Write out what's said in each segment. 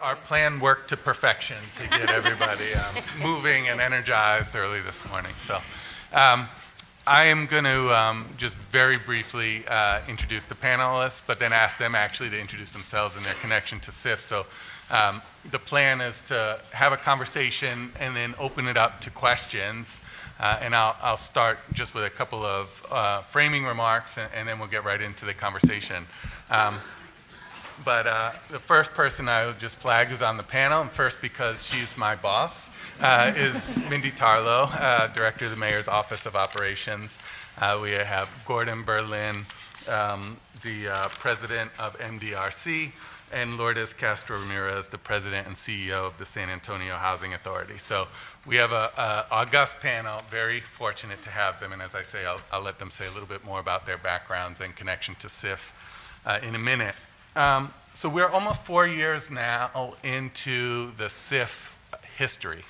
Our plan worked to perfection to get everybody moving and energized early this morning. So I am going to just very briefly introduce the panelists, but then ask them actually to introduce themselves and their connection to SIF. So the plan is to have a conversation and then open it up to questions. And I'll start just with a couple of framing remarks, and then we'll get right into the conversation. But the first person I would just flag who's on the panel, and first because she's my boss, is Mindy Tarlow, Director of the Mayor's Office of Operations. We have Gordon Berlin, the President of MDRC, and Lourdes Castro Ramirez, the President and CEO of the San Antonio Housing Authority. So we have an august panel, very fortunate to have them, and as I say, I'll let them say a little bit more about their backgrounds and connection to SIF in a minute. So we're almost 4 years now into the SIF history.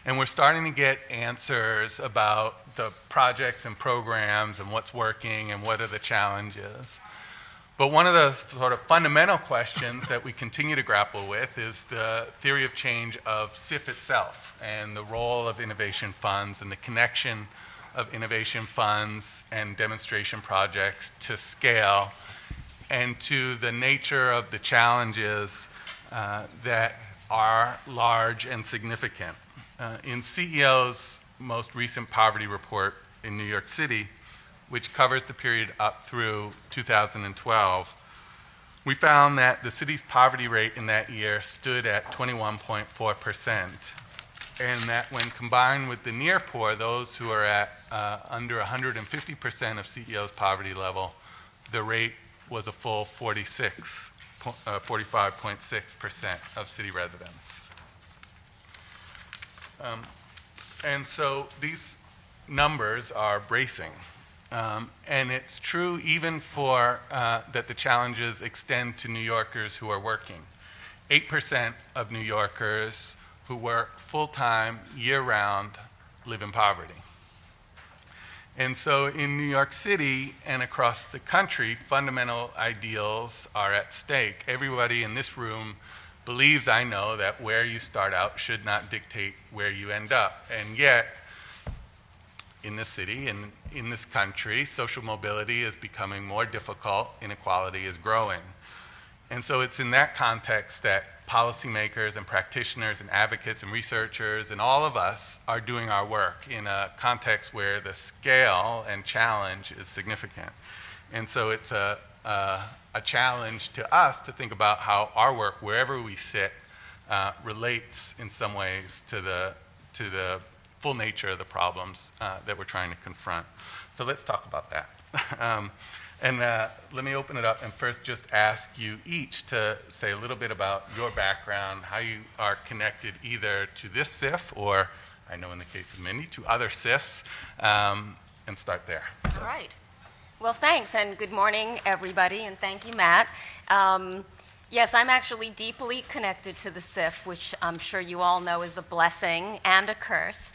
And we're starting to get answers about the projects and programs and what's working and what are the challenges. But one of the sort of fundamental questions that we continue to grapple with is the theory of change of SIF itself and the role of innovation funds and the connection of innovation funds and demonstration projects to scale and to the nature of the challenges that are large and significant. In CEO's most recent poverty report in New York City, which covers the period up through 2012, we found that the city's poverty rate in that year stood at 21.4%, and that when combined with the near poor, those who are at under 150% of CEO's poverty level, the rate was a full 45.6% of city residents. And so these numbers are bracing. And it's true even for that the challenges extend to New Yorkers who are working. 8% of New Yorkers who work full-time, year-round, live in poverty. And so in New York City and across the country, fundamental ideals are at stake. Everybody in this room believes, I know, that where you start out should not dictate where you end up. And yet, in this city and in this country, social mobility is becoming more difficult, inequality is growing. And so it's in that context that policymakers and practitioners and advocates and researchers and all of us are doing our work in a context where the scale and challenge is significant. And so it's a challenge to us to think about how our work, wherever we sit, relates in some ways to the full nature of the problems that we're trying to confront. So let's talk about that. And let me open it up and first just ask you each to say a little bit about your background, how you are connected either to this SIF or, I know in the case of Mindy, to other SIFs, and start there. So. All right. Well, thanks, and good morning, everybody, and thank you, Matt. Yes, I'm actually deeply connected to the SIF, which I'm sure you all know is a blessing and a curse.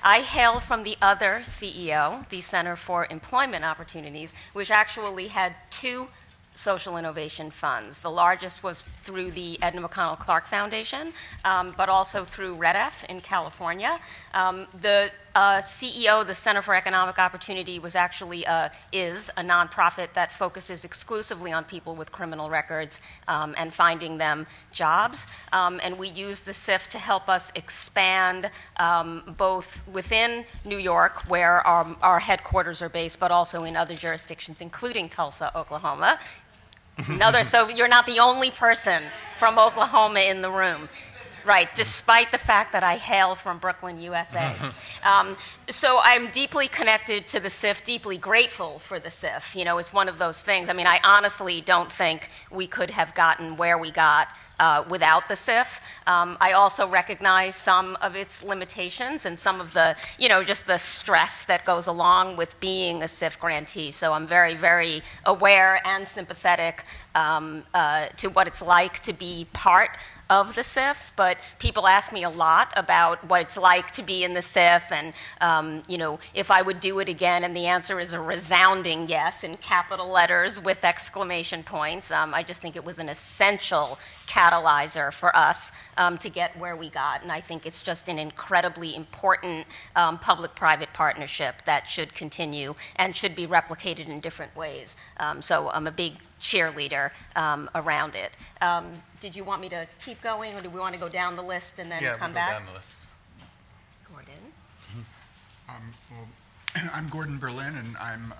I hail from the other CEO, the Center for Employment Opportunities, which actually had two social innovation funds. The largest was through the Edna McConnell Clark Foundation, but also through REDF in California. The CEO, the Center for Economic Opportunity, was actually is a nonprofit that focuses exclusively on people with criminal records and finding them jobs. And we use the SIF to help us expand both within New York, where our headquarters are based, but also in other jurisdictions, including Tulsa, Oklahoma. So you're not the only person from Oklahoma in the room. Right, despite the fact that I hail from Brooklyn, USA. So I'm deeply connected to the SIF, deeply grateful for the SIF. You know, it's one of those things. I mean, I honestly don't think we could have gotten where we got without the SIF. I also recognize some of its limitations and some of the, just the stress that goes along with being a SIF grantee. So I'm very, very aware and sympathetic to what it's like to be part of the SIF, but but people ask me a lot about what it's like to be in the SIF and, if I would do it again, and the answer is a resounding yes in capital letters with exclamation points. I just think it was an essential catalyzer for us to get where we got, and I think it's just an incredibly important public-private partnership that should continue and should be replicated in different ways. So I'm a big cheerleader around it. Did you want me to keep going, or do we want to go down the list and then come back? Down the list. Gordon? I'm Gordon Berlin, and I'm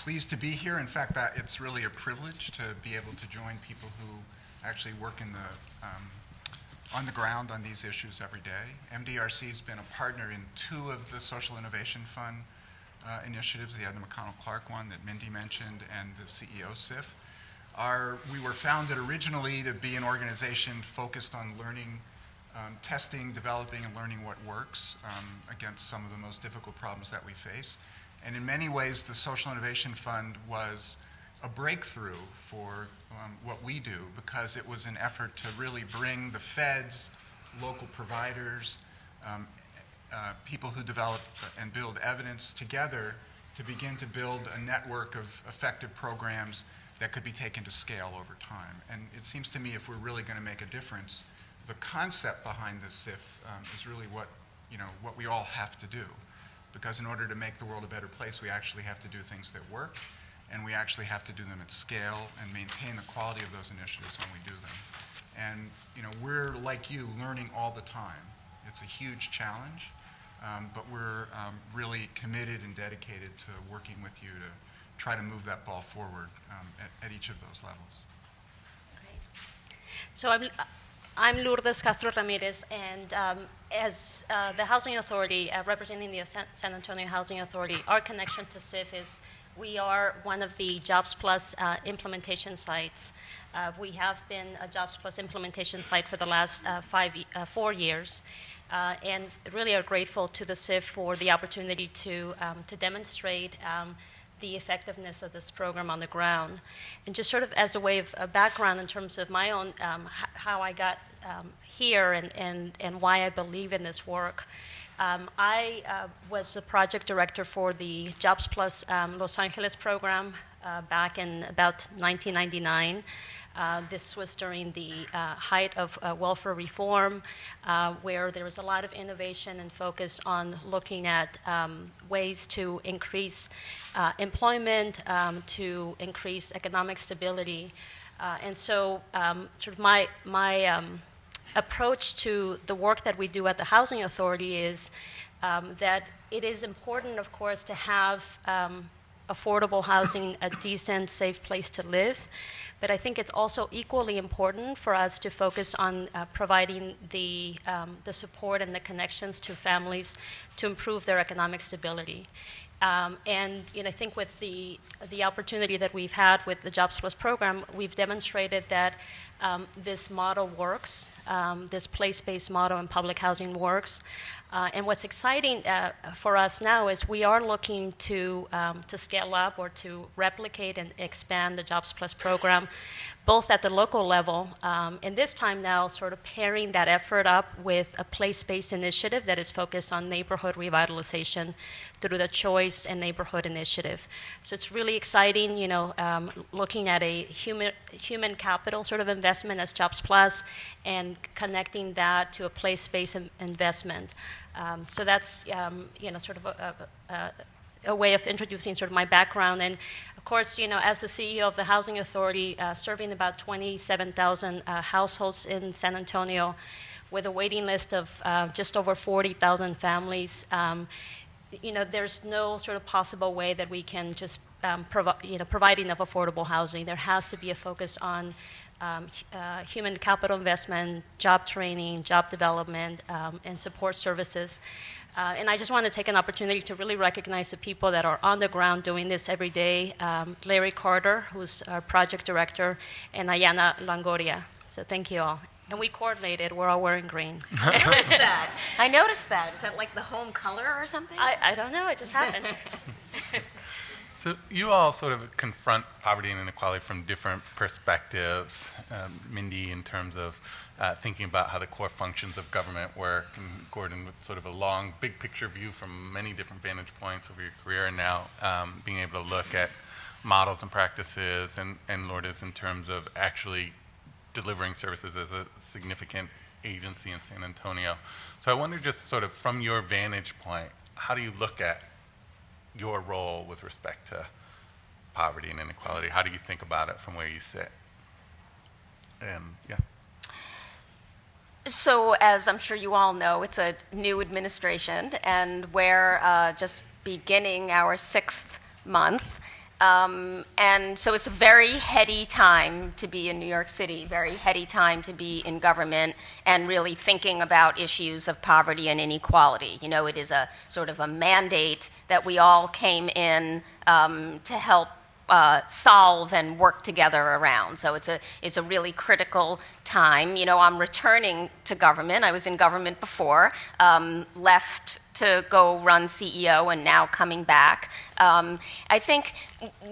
pleased to be here. In fact, it's really a privilege to be able to join people who actually work on the ground on these issues every day. MDRC has been a partner in 2 of the Social Innovation Fund initiatives, the Edna McConnell Clark one that Mindy mentioned, and the CEO SIF. We were founded originally to be an organization focused on learning, testing, developing, and learning what works against some of the most difficult problems that we face. And in many ways, the Social Innovation Fund was a breakthrough for what we do, because it was an effort to really bring the feds, local providers, people who develop and build evidence together to begin to build a network of effective programs that could be taken to scale over time. And it seems to me, if we're really going to make a difference, the concept behind this SIF is really what we all have to do. Because in order to make the world a better place, we actually have to do things that work, and we actually have to do them at scale and maintain the quality of those initiatives when we do them. And we're, like you, learning all the time. It's a huge challenge, but we're really committed and dedicated to working with you to try to move that ball forward at each of those levels. So I'm Lourdes Castro Ramirez, and as the Housing Authority, representing the San Antonio Housing Authority, our connection to SIF is we are one of the Jobs Plus implementation sites. We have been a Jobs Plus implementation site for the last 4 years, and really are grateful to the SIF for the opportunity to demonstrate the effectiveness of this program on the ground. And just sort of as a way of background in terms of my own, how I got here and why I believe in this work. I was the project director for the Jobs Plus Los Angeles program back in about 1999. This was during the height of welfare reform, where there was a lot of innovation and focus on looking at ways to increase employment, to increase economic stability. And so sort of my approach to the work that we do at the Housing Authority is that it is important, of course, to have affordable housing, a decent, safe place to live. But I think it's also equally important for us to focus on providing the support and the connections to families to improve their economic stability. And I think with the opportunity that we've had with the Jobs Plus program, we've demonstrated that this model works, this place-based model in public housing works. And what's exciting for us now is we are looking to scale up or to replicate and expand the Jobs Plus program, both at the local level, and this time now sort of pairing that effort up with a place-based initiative that is focused on neighborhood revitalization through the Choice and Neighborhood Initiative. So it's really exciting, looking at a human capital sort of investment as Jobs Plus and connecting that to a place-based investment. So that's, sort of a way of introducing sort of my background. And of course, as the CEO of the Housing Authority, serving about 27,000 households in San Antonio with a waiting list of just over 40,000 families, there's no sort of possible way that we can just provide enough affordable housing. There has to be a focus on human capital investment, job training, job development, and support services. And I just want to take an opportunity to really recognize the people that are on the ground doing this every day. Larry Carter, who's our project director, and Ayana Longoria. So thank you all. And we coordinated. We're all wearing green. I noticed that. Is that like the home color or something? I don't know. It just happened. So you all sort of confront poverty and inequality from different perspectives. Mindy, in terms of thinking about how the core functions of government work, and Gordon with sort of a long, big picture view from many different vantage points over your career, and now being able to look at models and practices, and Lourdes in terms of actually delivering services as a significant agency in San Antonio. So I wonder, just sort of from your vantage point, how do you look at your role with respect to poverty and inequality? How do you think about it from where you sit? And yeah. So, as I'm sure you all know, it's a new administration, and we're just beginning our 6th month. And so it's a very heady time to be in New York City, very heady time to be in government and really thinking about issues of poverty and inequality. You know, it is a sort of a mandate that we all came in to help solve and work together around. So it's a really critical time. You know, I'm returning to government. I was in government before, left to go run CEO, and now coming back. I think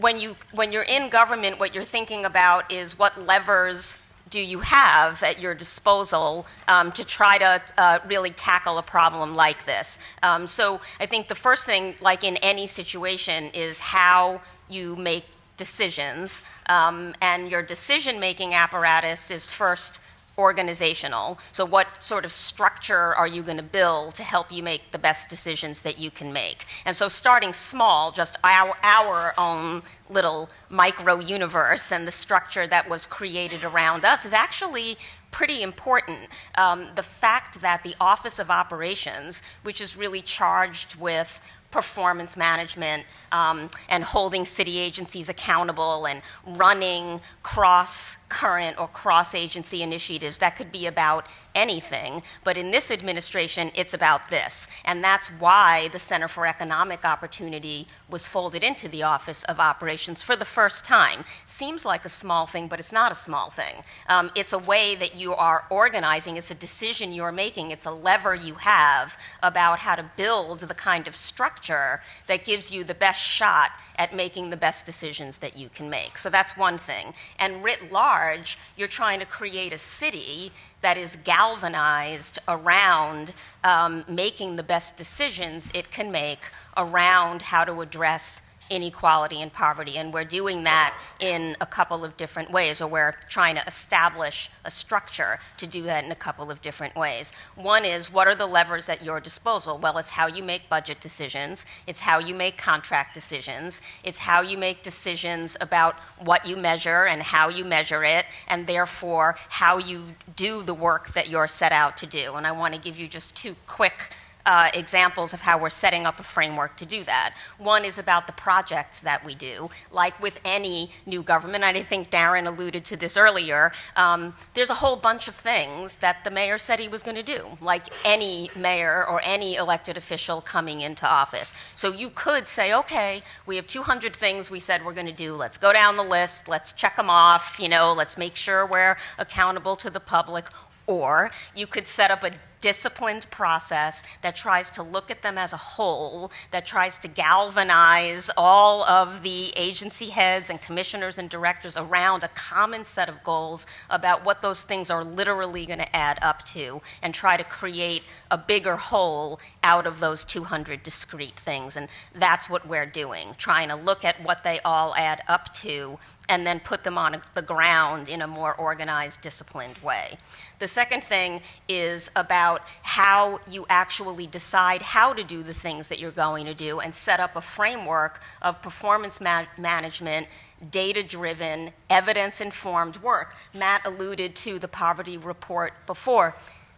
when you're in government, what you're thinking about is what levers do you have at your disposal to try to really tackle a problem like this. So I think the first thing, like in any situation, is how you make decisions, and your decision-making apparatus is first organizational. So what sort of structure are you going to build to help you make the best decisions that you can make? And so starting small, just our own little micro universe and the structure that was created around us is actually pretty important. The fact that the Office of Operations, which is really charged with performance management and holding city agencies accountable and running cross-current or cross-agency initiatives, that could be about anything. But in this administration, it's about this. And that's why the Center for Economic Opportunity was folded into the Office of Operations for the first time. Seems like a small thing, but it's not a small thing. It's a way that you are organizing. It's a decision you're making. It's a lever you have about how to build the kind of structure that gives you the best shot at making the best decisions that you can make. So that's one thing. And writ large, you're trying to create a city that is galvanized around making the best decisions it can make around how to address inequality and poverty. And we're doing that in a couple of different ways, or we're trying to establish a structure to do that in a couple of different ways. One is, what are the levers at your disposal? Well, it's how you make budget decisions. It's how you make contract decisions. It's how you make decisions about what you measure and how you measure it, and therefore how you do the work that you're set out to do. And I want to give you just two quick examples of how we're setting up a framework to do that. One is about the projects that we do. Like with any new government, and I think Darren alluded to this earlier, there's a whole bunch of things that the mayor said he was going to do, like any mayor or any elected official coming into office. So you could say, okay, we have 200 things we said we're going to do. Let's go down the list. Let's check them off. You know, let's make sure we're accountable to the public. Or you could set up a disciplined process that tries to look at them as a whole, that tries to galvanize all of the agency heads and commissioners and directors around a common set of goals about what those things are literally going to add up to, and try to create a bigger whole out of those 200 discrete things. And that's what we're doing, trying to look at what they all add up to and then put them on the ground in a more organized, disciplined way. The second thing is about how you actually decide how to do the things that you're going to do and set up a framework of performance management, data-driven, evidence-informed work. Matt alluded to the poverty report before.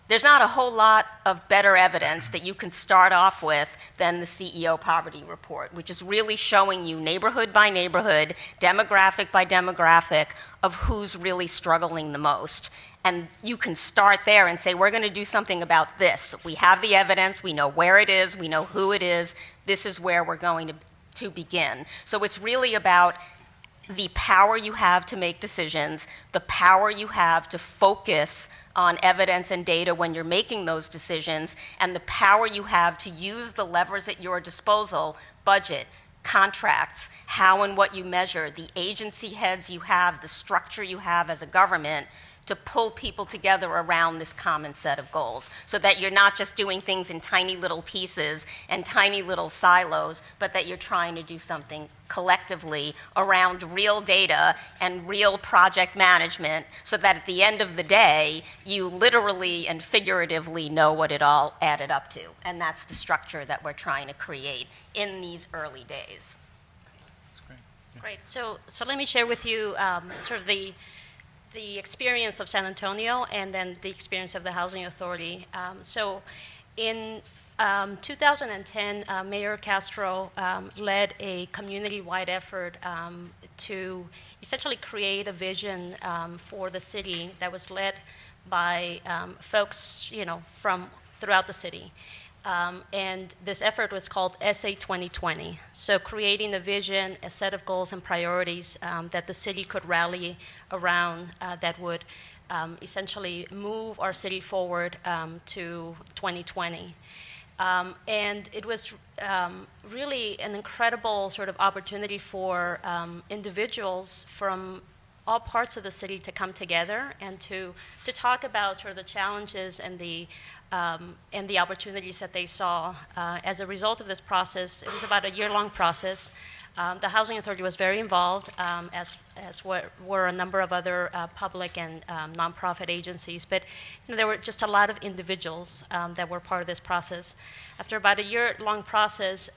There's not a whole lot of better evidence that you can start off with than the CEO poverty report, which is really showing you neighborhood by neighborhood, demographic by demographic, of who's really struggling the most. And you can start there and say, we're going to do something about this. We have the evidence, we know where it is, we know who it is, this is where we're going to begin. So it's really about the power you have to make decisions, the power you have to focus on evidence and data when you're making those decisions, and the power you have to use the levers at your disposal, budget, contracts, how and what you measure, the agency heads you have, the structure you have as a government to pull people together around this common set of goals, so that you're not just doing things in tiny little pieces and tiny little silos, but that you're trying to do something collectively around real data and real project management, so that at the end of the day, you literally and figuratively know what it all added up to. And that's the structure that we're trying to create in these early days. Great. So let me share with you sort of the experience of San Antonio and then the experience of the Housing Authority. So in 2010, Mayor Castro led a community-wide effort to essentially create a vision for the city that was led by folks, from throughout the city. And this effort was called SA 2020. So creating a vision, a set of goals and priorities that the city could rally around that would essentially move our city forward to 2020. And it was really an incredible sort of opportunity for individuals from all parts of the city to come together and to talk about sort of the challenges and the opportunities that they saw. As a result of this process, it was about a year-long process. The Housing Authority was very involved, as were a number of other public and nonprofit agencies. But there were just a lot of individuals that were part of this process. After about a year-long process,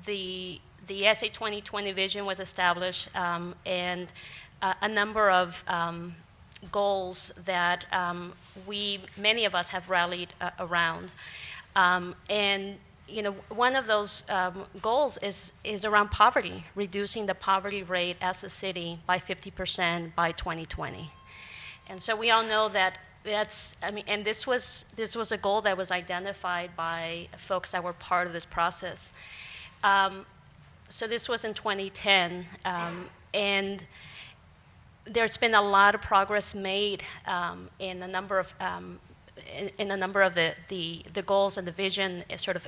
the SA 2020 vision was established, and a number of goals that many of us have rallied around. And one of those goals is around poverty, reducing the poverty rate as a city by 50% by 2020. And so we all know that and this was a goal that was identified by folks that were part of this process. So this was in 2010, and there's been a lot of progress made in a number of the goals and the vision sort of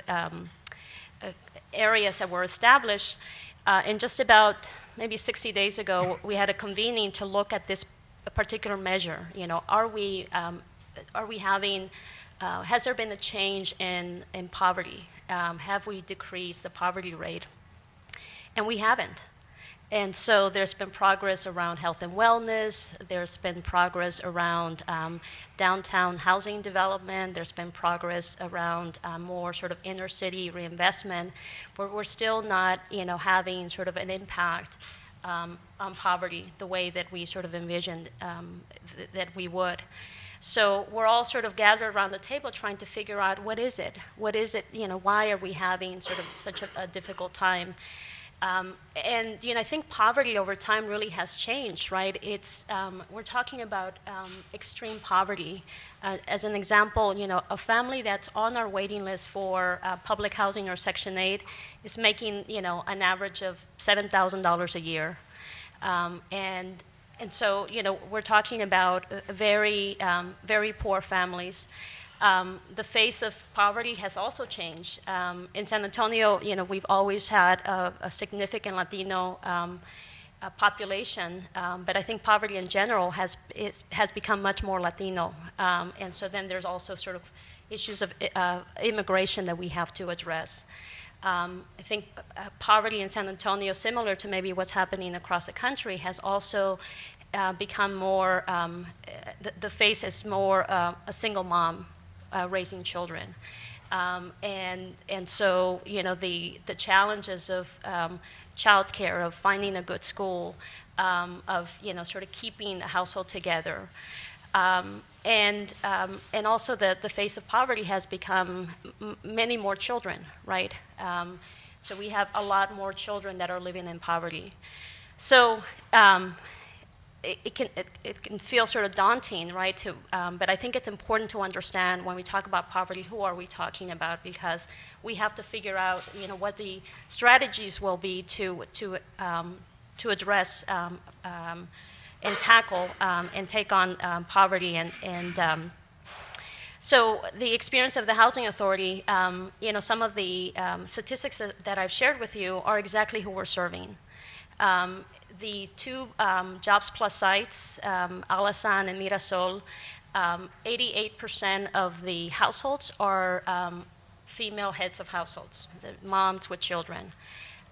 areas that were established. And just about maybe 60 days ago, we had a convening to look at this particular measure. Are we having? Has there been a change in poverty? Have we decreased the poverty rate? And we haven't. And so there's been progress around health and wellness. There's been progress around downtown housing development. There's been progress around more sort of inner city reinvestment, but we're still not, having sort of an impact on poverty the way that we sort of envisioned that we would. So we're all sort of gathered around the table trying to figure out what is it? What is it? Why are we having sort of such a difficult time? And I think poverty over time really has changed, right? We're talking about extreme poverty. As an example, a family that's on our waiting list for public housing or Section 8 is making, an average of $7,000 a year, and so we're talking about very very poor families. The face of poverty has also changed. In San Antonio, we've always had a significant Latino population, but I think poverty in general has become much more Latino. And so then there's also sort of issues of immigration that we have to address. I think poverty in San Antonio, similar to maybe what's happening across the country, has also become more, the face is more a single mom raising children. And so, the challenges of childcare, of finding a good school, of, sort of keeping a household together. And also the face of poverty has become many more children, right? So we have a lot more children that are living in poverty. So it can feel sort of daunting, right? But I think it's important to understand when we talk about poverty, who are we talking about? Because we have to figure out, what the strategies will be to address and tackle and take on poverty. And So the experience of the Housing Authority, some of the statistics that I've shared with you are exactly who we're serving. The two Jobs Plus sites, Alasan and Mirasol, 88% of the households are female heads of households, the moms with children.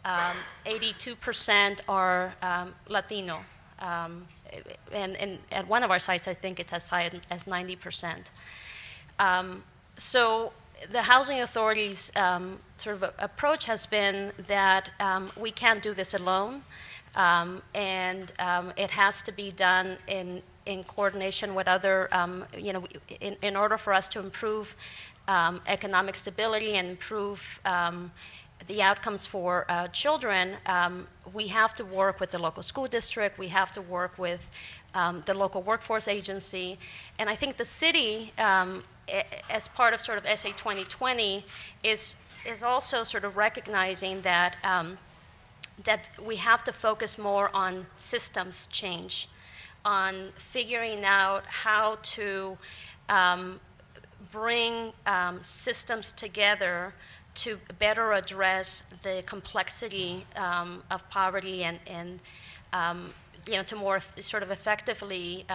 82% are Latino. And at one of our sites, I think it's as high as 90%. So the Housing Authority's sort of approach has been that we can't do this alone, and it has to be done in coordination with other, in order for us to improve economic stability and improve the outcomes for children, we have to work with the local school district, we have to work with the local workforce agency, and I think the city, as part of sort of SA 2020, is also sort of recognizing that that we have to focus more on systems change, on figuring out how to bring systems together to better address the complexity of poverty and to more sort of effectively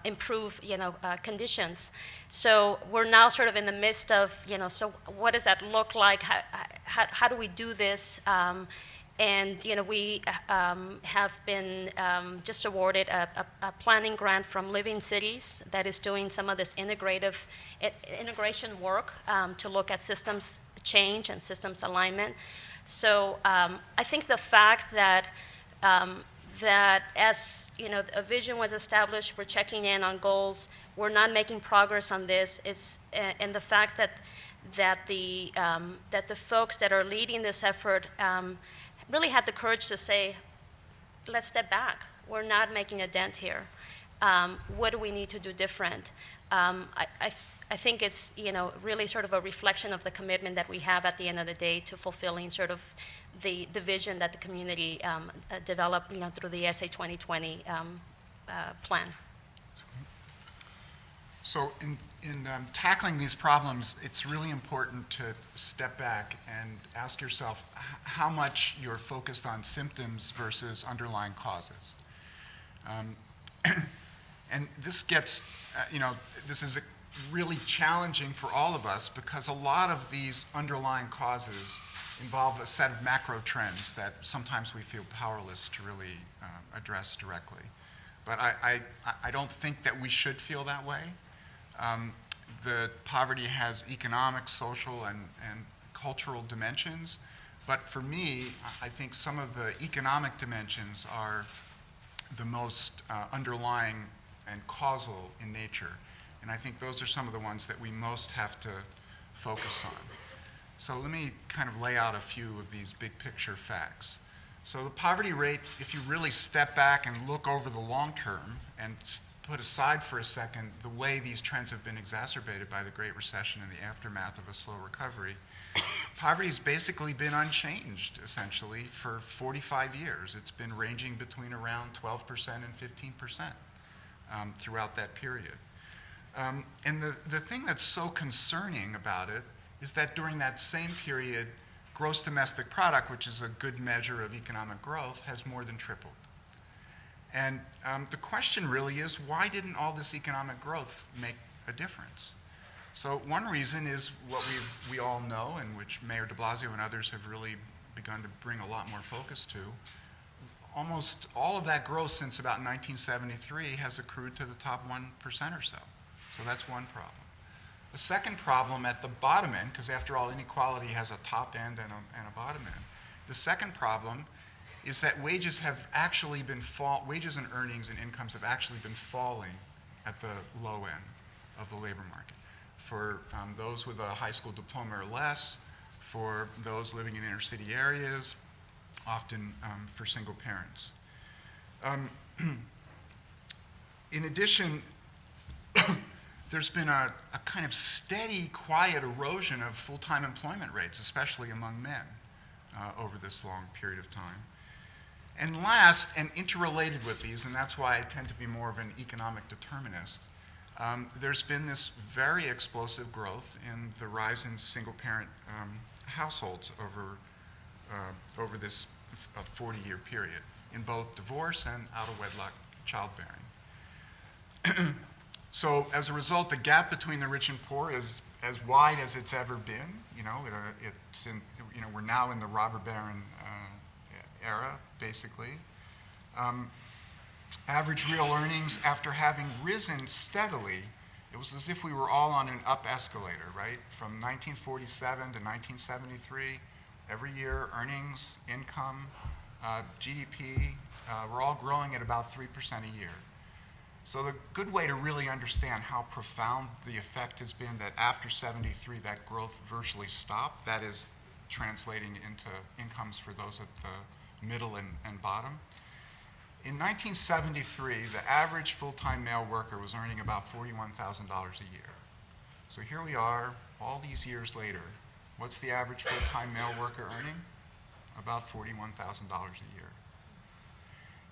improve, conditions. So we're now sort of in the midst of, so what does that look like? How do we do this? And we have been just awarded a planning grant from Living Cities that is doing some of this integration work to look at systems change and systems alignment. So I think the fact that that as a vision was established, we're checking in on goals, we're not making progress on this, and the fact that the folks that are leading this effort really had the courage to say, let's step back. We're not making a dent here. What do we need to do different? I think it's really sort of a reflection of the commitment that we have at the end of the day to fulfilling sort of the vision that the community developed through the SA 2020 plan. So in tackling these problems, it's really important to step back and ask yourself how much you're focused on symptoms versus underlying causes. And this gets, this is really challenging for all of us because a lot of these underlying causes involve a set of macro trends that sometimes we feel powerless to really address directly. But I don't think that we should feel that way. The poverty has economic, social, and cultural dimensions. But for me, I think some of the economic dimensions are the most underlying and causal in nature. And I think those are some of the ones that we most have to focus on. So let me kind of lay out a few of these big picture facts. So the poverty rate, if you really step back and look over the long term and put aside for a second the way these trends have been exacerbated by the Great Recession and the aftermath of a slow recovery, poverty has basically been unchanged, essentially, for 45 years. It's been ranging between around 12% and 15% throughout that period. And the thing that's so concerning about it is that during that same period, gross domestic product, which is a good measure of economic growth, has more than tripled. And the question really is, why didn't all this economic growth make a difference? So one reason is what we all know, and which Mayor de Blasio and others have really begun to bring a lot more focus to. Almost all of that growth since about 1973 has accrued to the top 1% or so. So that's one problem. The second problem at the bottom end, because after all, inequality has a top end and a bottom end. The second problem is that wages have actually been wages and earnings and incomes have actually been falling at the low end of the labor market. For those with a high school diploma or less, for those living in inner city areas, often for single parents. In addition, there's been a kind of steady, quiet erosion of full-time employment rates, especially among men, over this long period of time. And last, and interrelated with these, and that's why I tend to be more of an economic determinist, there's been this very explosive growth in the rise in single-parent households over this 40-year period in both divorce and out-of-wedlock childbearing. So as a result, the gap between the rich and poor is as wide as it's ever been. We're now in the robber baron era, basically. Average real earnings, after having risen steadily, it was as if we were all on an up escalator, right? From 1947 to 1973, every year, earnings, income, GDP, were all growing at about 3% a year. So the good way to really understand how profound the effect has been that after 73, that growth virtually stopped, that is translating into incomes for those at the middle and bottom. In 1973, the average full-time male worker was earning about $41,000 a year. So here we are, all these years later. What's the average full-time male worker earning? About $41,000 a year.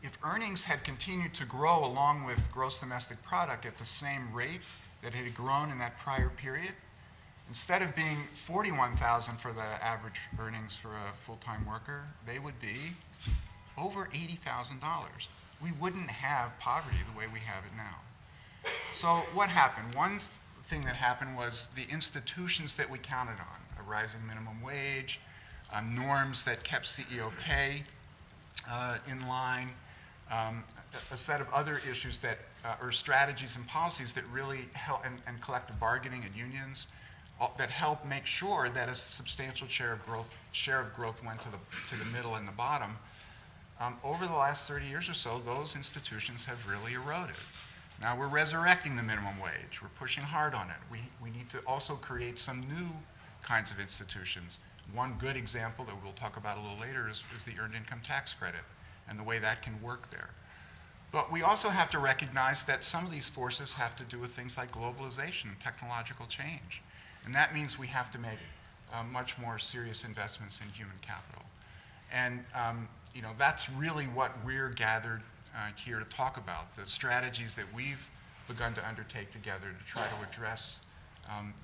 If earnings had continued to grow along with gross domestic product at the same rate that it had grown in that prior period, instead of being $41,000 for the average earnings for a full-time worker, they would be over $80,000. We wouldn't have poverty the way we have it now. So what happened? One thing that happened was the institutions that we counted on, a rising minimum wage, norms that kept CEO pay in line, a set of other issues that, or strategies and policies that really help, and collective bargaining and unions, that help make sure that a substantial share of growth went to the middle and the bottom. Over the last 30 years or so, those institutions have really eroded. Now we're resurrecting the minimum wage. We're pushing hard on it. We need to also create some new kinds of institutions. One good example that we'll talk about a little later is the Earned Income Tax Credit and the way that can work there. But we also have to recognize that some of these forces have to do with things like globalization, technological change. And that means we have to make much more serious investments in human capital. And that's really what we're gathered here to talk about, the strategies that we've begun to undertake together to try to address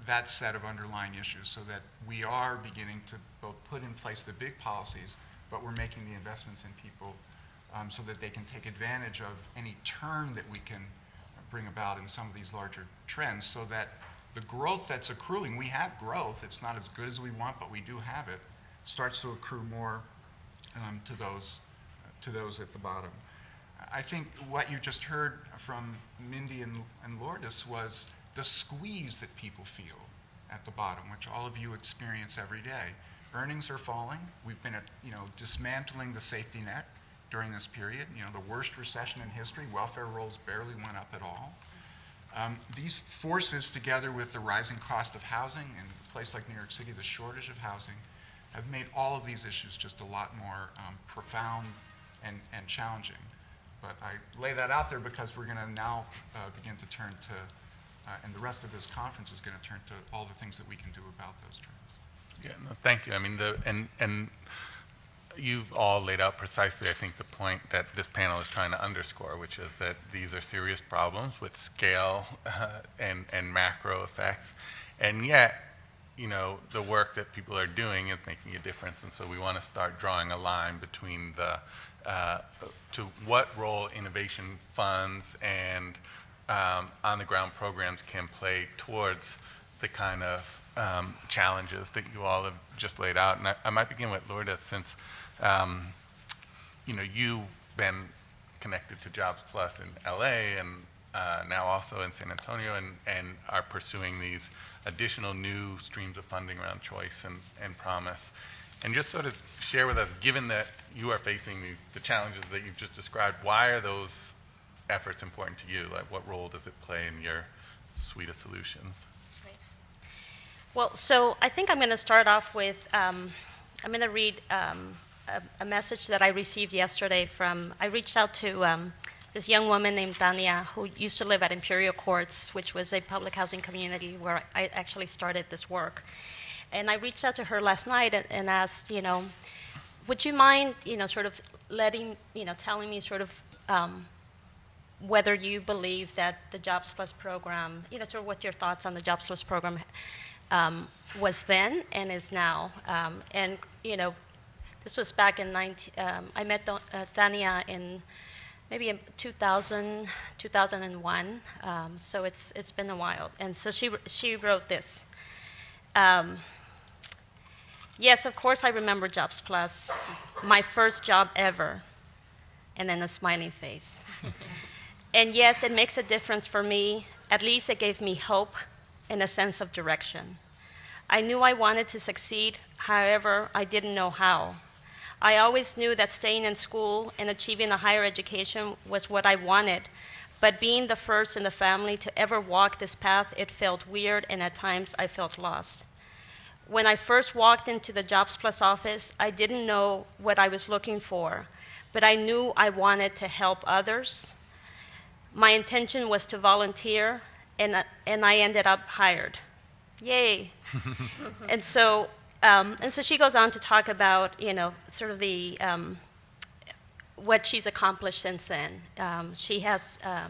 that set of underlying issues so that we are beginning to both put in place the big policies, but we're making the investments in people so that they can take advantage of any turn that we can bring about in some of these larger trends so that the growth that's accruing, we have growth, it's not as good as we want, but we do have it, starts to accrue more to those at the bottom. I think what you just heard from Mindy and Lourdes was the squeeze that people feel at the bottom, which all of you experience every day. Earnings are falling. We've been dismantling the safety net during this period. The worst recession in history, welfare rolls barely went up at all. These forces, together with the rising cost of housing, and a place like New York City, the shortage of housing, have made all of these issues just a lot more profound and challenging. But I lay that out there because we're going to now begin to turn to, and the rest of this conference is going to turn to all the things that we can do about those trends. Yeah, no, thank you. I mean, and you've all laid out precisely, I think, the point that this panel is trying to underscore, which is that these are serious problems with scale and macro effects, and yet, the work that people are doing is making a difference, and so we want to start drawing a line between to what role innovation funds and on-the-ground programs can play towards the kind of challenges that you all have just laid out. And I might begin with Lourdes, since you've been connected to Jobs Plus in LA and now also in San Antonio, and are pursuing these additional new streams of funding around choice and promise. And just sort of share with us, given that you are facing the challenges that you've just described, why are those efforts important to you? Like, what role does it play in your suite of solutions? Right. Well, so I think I'm going to start off with, I'm going to read a message that I received yesterday I reached out to this young woman named Tanya, who used to live at Imperial Courts, which was a public housing community where I actually started this work. And I reached out to her last night and asked, would you mind, sort of telling me sort of whether you believe that the Jobs Plus program, sort of what your thoughts on the Jobs Plus program was then and is now. And, this was back in I met Tania in maybe in 2000, 2001, so it's been a while. And so she wrote this. Yes, of course I remember Jobs Plus, my first job ever, and then a smiling face. And yes, it makes a difference for me. At least it gave me hope and a sense of direction. I knew I wanted to succeed, however, I didn't know how. I always knew that staying in school and achieving a higher education was what I wanted, but being the first in the family to ever walk this path, it felt weird, and at times I felt lost. When I first walked into the Jobs Plus office, I didn't know what I was looking for, but I knew I wanted to help others. My intention was to volunteer, and I ended up hired. Yay! And so she goes on to talk about, sort of the what she's accomplished since then. She has a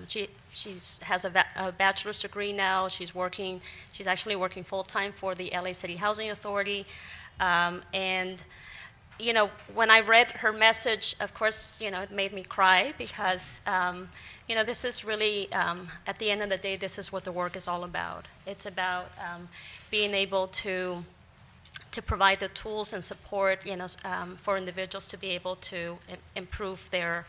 bachelor's degree now. She's actually working full time for the LA City Housing Authority, and when I read her message, of course, it made me cry because, this is really, at the end of the day, this is what the work is all about. It's about being able to provide the tools and support, for individuals to be able to improve their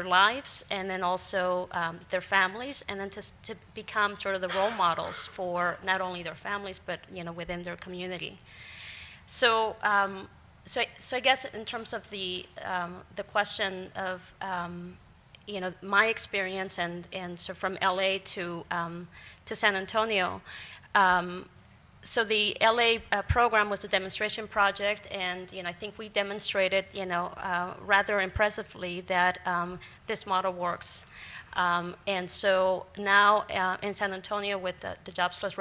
lives, and then also their families, and then to become sort of the role models for not only their families, but within their community. So I guess in terms of the question of my experience and so from LA to San Antonio. So the LA program was a demonstration project, and I think we demonstrated rather impressively that this model works. And so now in San Antonio with the Jobs Plus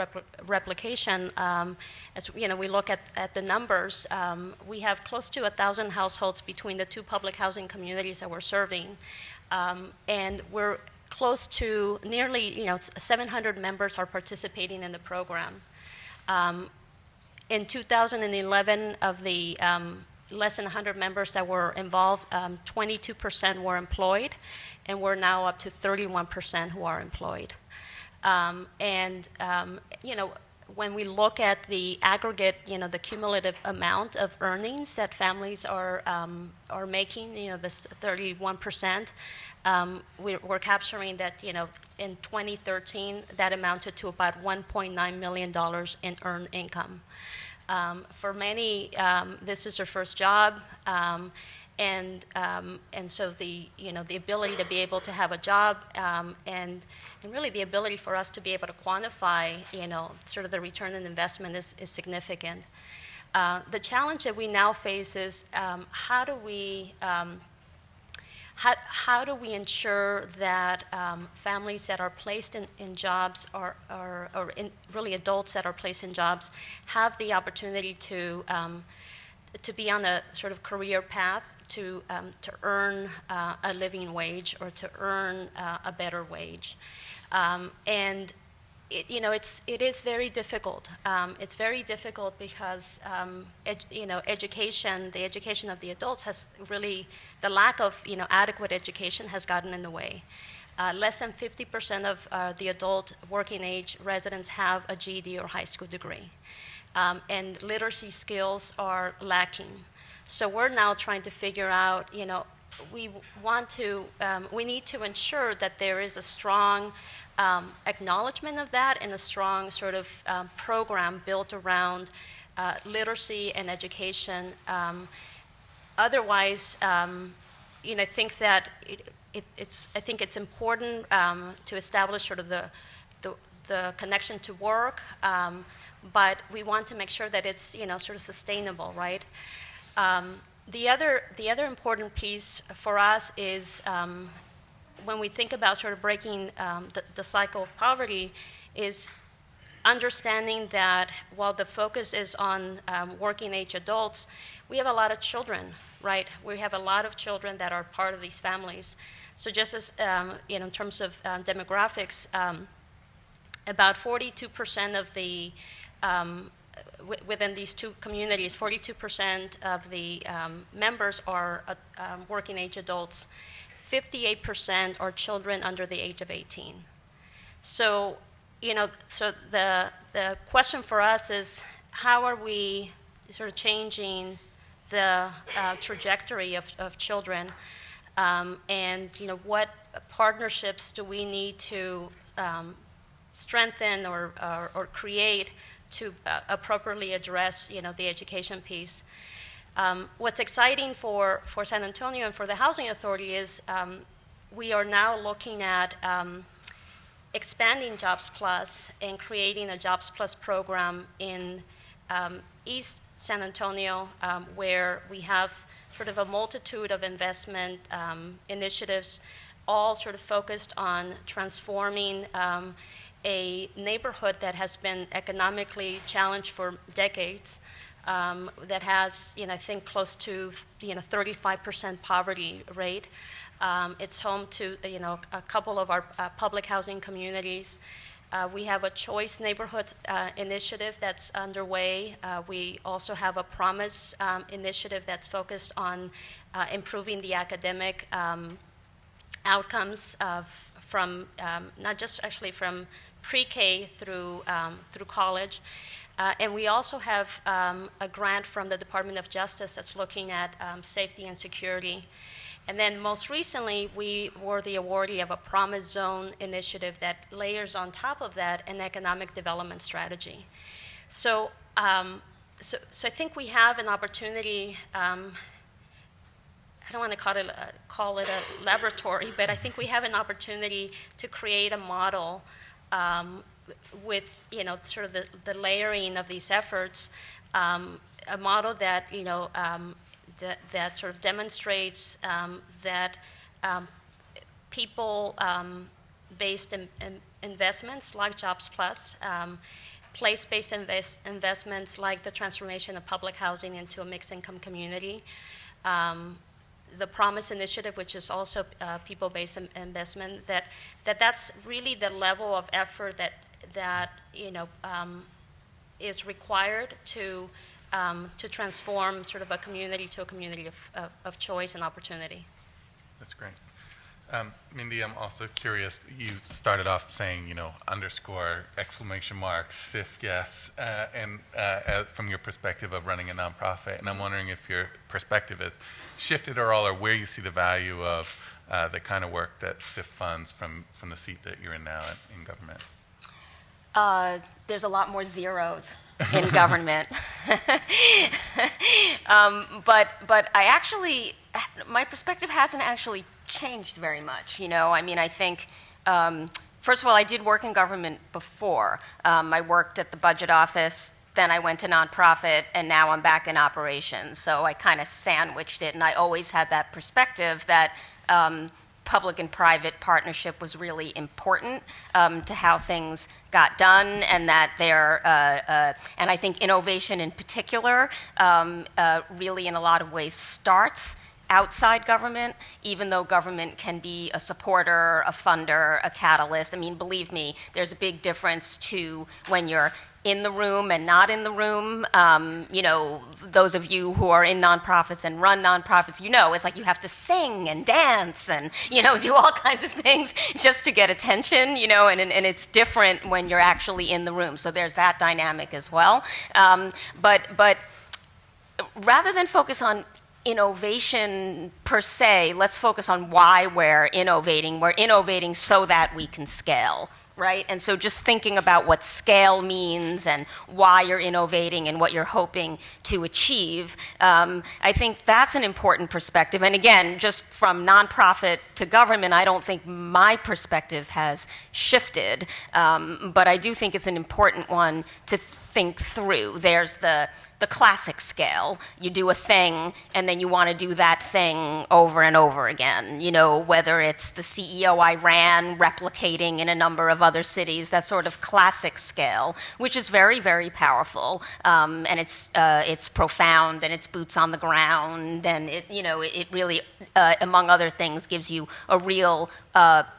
replication, as we look at the numbers, we have close to 1,000 households between the two public housing communities that we're serving, and we're close to nearly 700 members are participating in the program. In 2011, of the less than 100 members that were involved, 22% were employed, and we're now up to 31% who are employed. When we look at the aggregate, the cumulative amount of earnings that families are making, this 31%, we're capturing that, in 2013, that amounted to about $1.9 million in earned income. For many, this is their first job, and so the ability to be able to have a job, and really the ability for us to be able to quantify, sort of the return on investment is significant. The challenge that we now face is how do we ensure that families that are placed in jobs or really adults that are placed in jobs have the opportunity to be on a sort of career path to earn a living wage or to earn a better wage. And it is very difficult. It's very difficult because education, the education of the adults has really, the lack of adequate education has gotten in the way. Less than 50% of the adult working age residents have a GED or high school degree, and literacy skills are lacking. So we're now trying to figure out, we need to ensure that there is a strong acknowledgement of that and a strong sort of program built around literacy and education. Otherwise, I think that it's important to establish sort of the connection to work, but we want to make sure that it's sort of sustainable, right? The other important piece for us is when we think about sort of breaking the cycle of poverty, is understanding that while the focus is on working age adults, we have a lot of children, right? We have a lot of children that are part of these families. So just as, in terms of demographics, about 42% of the, within these two communities, 42% of the members are working age adults. 58% are children under the age of 18. So, so the question for us is, how are we sort of changing the trajectory of children, and what partnerships do we need to strengthen or create to appropriately address the education piece. What's exciting for San Antonio and for the Housing Authority is we are now looking at expanding Jobs Plus and creating a Jobs Plus program in East San Antonio, where we have sort of a multitude of investment initiatives, all sort of focused on transforming a neighborhood that has been economically challenged for decades, that has, I think, close to 35% poverty rate. It's home to a couple of our public housing communities. We have a Choice Neighborhood initiative that's underway. We also have a Promise initiative that's focused on improving the academic outcomes from not just actually from pre-K through college. And we also have a grant from the Department of Justice that's looking at safety and security. And then most recently, we were the awardee of a Promise Zone initiative that layers on top of that an economic development strategy. So, so I think we have an opportunity. I don't want to call it a laboratory, but I think we have an opportunity to create a model with sort of the layering of these efforts, a model that that sort of demonstrates that people-based investments like Jobs Plus, place-based investments like the transformation of public housing into a mixed-income community, the Promise Initiative, which is also people-based investment, that's really the level of effort that is required to transform sort of a community to a community of choice and opportunity. That's great. Mindy, I'm also curious, you started off saying, underscore, exclamation marks, SIF, yes, and from your perspective of running a nonprofit, and I'm wondering if your perspective has shifted at all, or where you see the value of the kind of work that SIF funds from the seat that you're in now in government. There's a lot more zeros in government. But I actually, my perspective hasn't actually changed very much. I think, first of all, I did work in government before. I worked at the budget office, then I went to nonprofit, and now I'm back in operations. So I kind of sandwiched it, and I always had that perspective that public and private partnership was really important to how things got done, and that and I think innovation in particular really in a lot of ways starts outside government, even though government can be a supporter, a funder, a catalyst. Believe me, there's a big difference to when you're in the room and not in the room. Those of you who are in nonprofits and run nonprofits, it's like you have to sing and dance and, do all kinds of things just to get attention, and it's different when you're actually in the room. So there's that dynamic as well. But rather than focus on innovation per se, let's focus on why we're innovating. We're innovating so that we can scale, right? And so just thinking about what scale means and why you're innovating and what you're hoping to achieve, I think that's an important perspective. And again, just from nonprofit to government, I don't think my perspective has shifted, but I do think it's an important one to think through. There's the classic scale. You do a thing, and then you want to do that thing over and over again. You know, whether it's the CEO I ran replicating in a number of other cities, that sort of classic scale, which is very, very powerful, and it's profound, and it's boots on the ground, and it really, among other things, gives you a real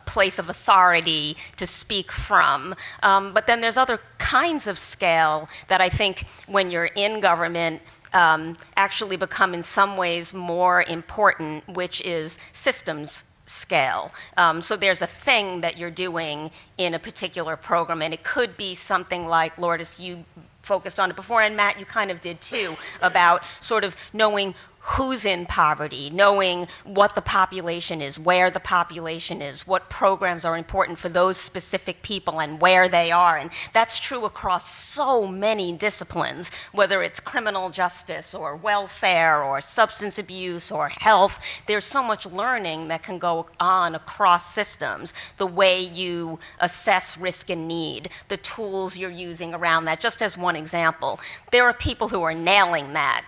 place of authority to speak from. But then there's other kinds of scale that I think when you're in government actually become in some ways more important, which is systems scale. So there's a thing that you're doing in a particular program, and it could be something like, Lourdes, you focused on it before, and Matt, you kind of did too, about sort of knowing who's in poverty, knowing what the population is, where the population is, what programs are important for those specific people and where they are. And that's true across so many disciplines, whether it's criminal justice or welfare or substance abuse or health. There's so much learning that can go on across systems, the way you assess risk and need, the tools you're using around that. Just as one example, there are people who are nailing that,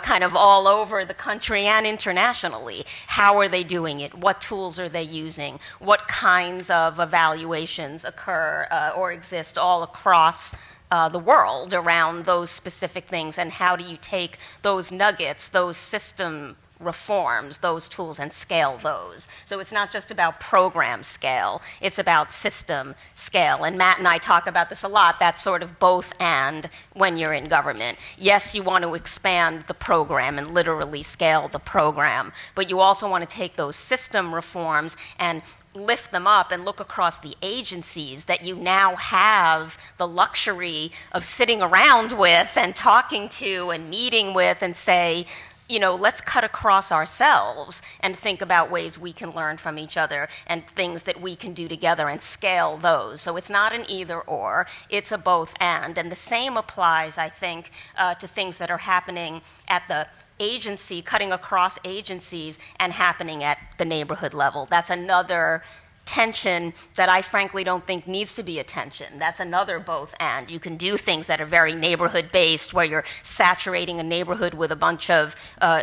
kind of all over the country and internationally. How are they doing it? What tools are they using? What kinds of evaluations occur or exist all across the world around those specific things? And how do you take those nuggets, those system reforms, those tools, and scale those? So it's not just about program scale, it's about system scale. And Matt and I talk about this a lot, that's sort of both and when you're in government. Yes, you want to expand the program and literally scale the program, but you also want to take those system reforms and lift them up and look across the agencies that you now have the luxury of sitting around with and talking to and meeting with and say, let's cut across ourselves and think about ways we can learn from each other and things that we can do together and scale those. So it's not an either or, it's a both and. And the same applies, I think, to things that are happening at the agency, cutting across agencies, and happening at the neighborhood level. That's another tension that I frankly don't think needs to be a tension. That's another both and. You can do things that are very neighborhood based, where you're saturating a neighborhood with a bunch of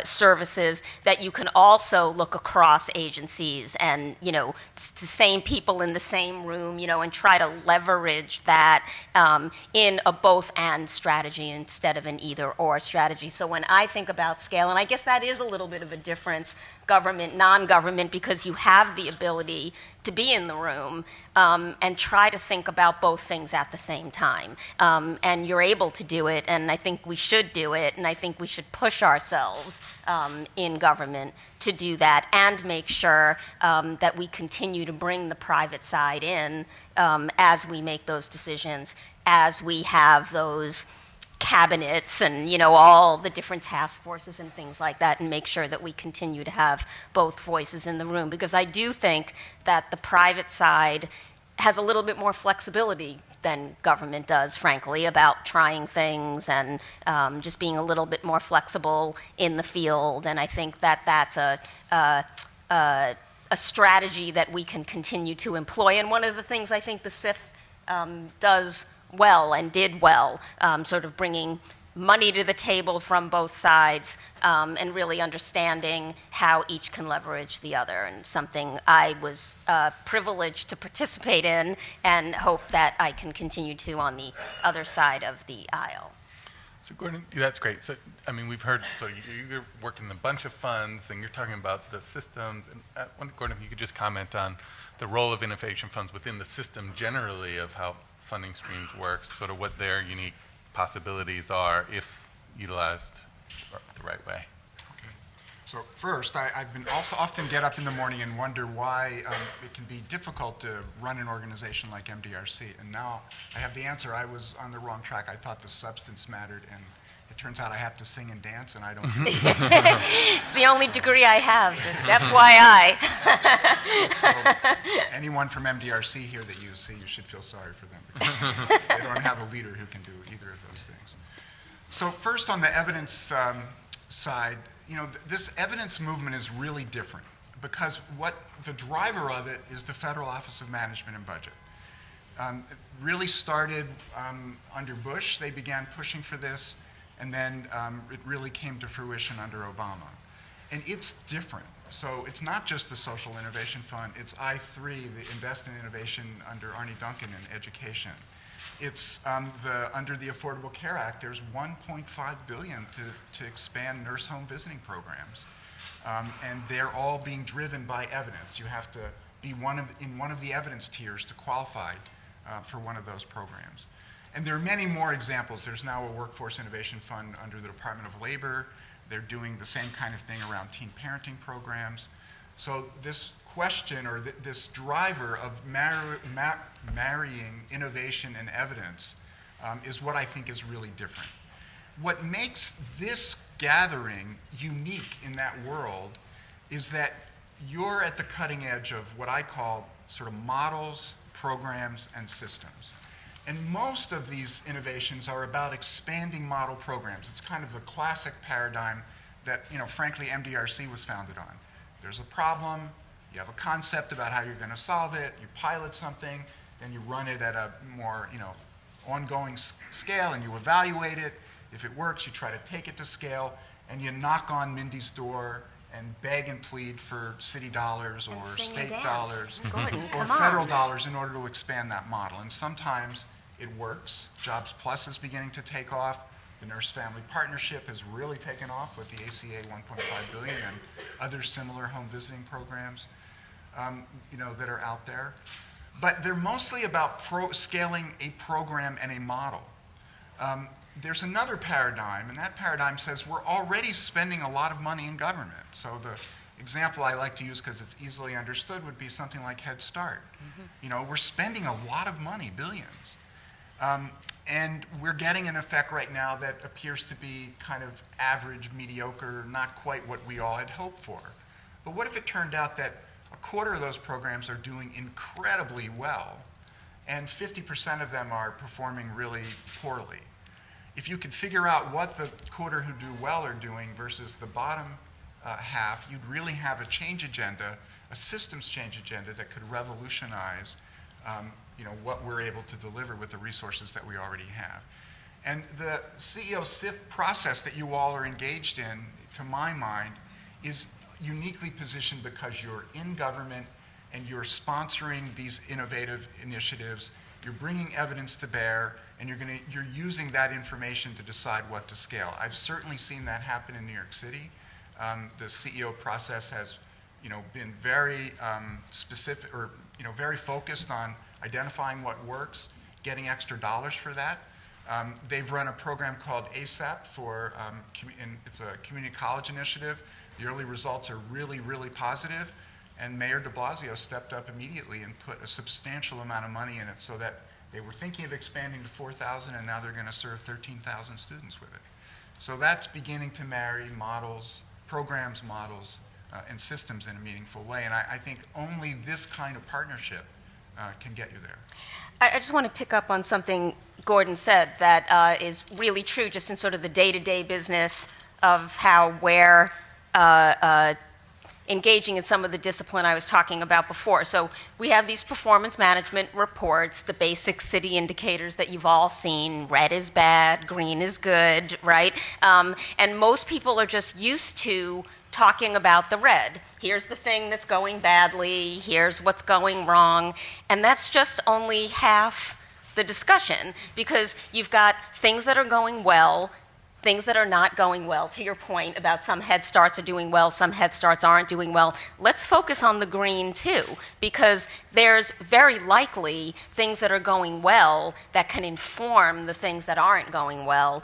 services, that you can also look across agencies and, the same people in the same room, and try to leverage that in a both and strategy instead of an either or strategy. So when I think about scale, and I guess that is a little bit of a difference, government, non-government, because you have the ability to be in the room and try to think about both things at the same time. And you're able to do it, and I think we should do it, and I think we should push ourselves in government to do that and make sure that we continue to bring the private side in as we make those decisions, as we have those cabinets and all the different task forces and things like that, and make sure that we continue to have both voices in the room, because I do think that the private side has a little bit more flexibility than government does, frankly, about trying things and just being a little bit more flexible in the field. And I think that that's a strategy that we can continue to employ. And one of the things I think the SIF does well and did well, sort of bringing money to the table from both sides and really understanding how each can leverage the other, and something I was privileged to participate in and hope that I can continue to on the other side of the aisle. So Gordon, that's great. So we've heard, so you're working a bunch of funds and you're talking about the systems. And Gordon, if you could just comment on the role of innovation funds within the system generally, of how funding streams work, sort of what their unique possibilities are if utilized the right way. Okay. So first, I've been also often get up in the morning and wonder why it can be difficult to run an organization like MDRC. And now I have the answer. I was on the wrong track. I thought the substance mattered, and it turns out I have to sing and dance, and I don't. It's the only degree I have, just FYI. So anyone from MDRC here that you see, you should feel sorry for them, because they don't have a leader who can do either of those things. So first, on the evidence side, this evidence movement is really different, because what the driver of it is the Federal Office of Management and Budget. It really started under Bush. They began pushing for this, and then it really came to fruition under Obama. And it's different. So it's not just the Social Innovation Fund, it's I3, the Invest in Innovation under Arne Duncan in education. It's under the Affordable Care Act, there's $1.5 billion to expand nurse home visiting programs. And they're all being driven by evidence. You have to be in one of the evidence tiers to qualify for one of those programs. And there are many more examples. There's now a Workforce Innovation Fund under the Department of Labor. They're doing the same kind of thing around teen parenting programs. So this question, or this driver of marrying innovation and evidence is what I think is really different. What makes this gathering unique in that world is that you're at the cutting edge of what I call sort of models, programs, and systems. And most of these innovations are about expanding model programs. It's kind of the classic paradigm that, frankly, MDRC was founded on. There's a problem, you have a concept about how you're going to solve it, you pilot something, then you run it at a more, ongoing scale, and you evaluate it. If it works, you try to take it to scale, and you knock on Mindy's door and beg and plead for city dollars or state dollars Gordon, or federal dollars in order to expand that model. And sometimes it works. Jobs Plus is beginning to take off. The Nurse Family Partnership has really taken off with the ACA 1.5 billion and other similar home visiting programs, that are out there. But they're mostly about scaling a program and a model. There's another paradigm, and that paradigm says we're already spending a lot of money in government. So the example I like to use, because it's easily understood, would be something like Head Start. We're spending a lot of money, billions. And we're getting an effect right now that appears to be kind of average, mediocre, not quite what we all had hoped for. But what if it turned out that a quarter of those programs are doing incredibly well, and 50% of them are performing really poorly? If you could figure out what the quarter who do well are doing versus the bottom half, you'd really have a change agenda, a systems change agenda that could revolutionize what we're able to deliver with the resources that we already have. And the CEO SIF process that you all are engaged in, to my mind, is uniquely positioned because you're in government and you're sponsoring these innovative initiatives, you're bringing evidence to bear, and you're using that information to decide what to scale. I've certainly seen that happen in New York City. The CEO process has been very specific, or very focused on identifying what works, getting extra dollars for that. They've run a program called ASAP it's a community college initiative. The early results are really, really positive, and Mayor de Blasio stepped up immediately and put a substantial amount of money in it so that they were thinking of expanding to 4,000, and now they're going to serve 13,000 students with it. So that's beginning to marry models, programs, models, and systems in a meaningful way. And I think only this kind of partnership can get you there. I just want to pick up on something Gordon said that is really true just in sort of the day-to-day business of how we're engaging in some of the discipline I was talking about before. So we have these performance management reports, the basic city indicators that you've all seen. Red is bad, green is good, right? And most people are just used to talking about the red. Here's the thing that's going badly, here's what's going wrong, and that's just only half the discussion, because you've got things that are going well, things that are not going well. To your point about some Head Starts are doing well, some Head Starts aren't doing well, let's focus on the green too, because there's very likely things that are going well that can inform the things that aren't going well,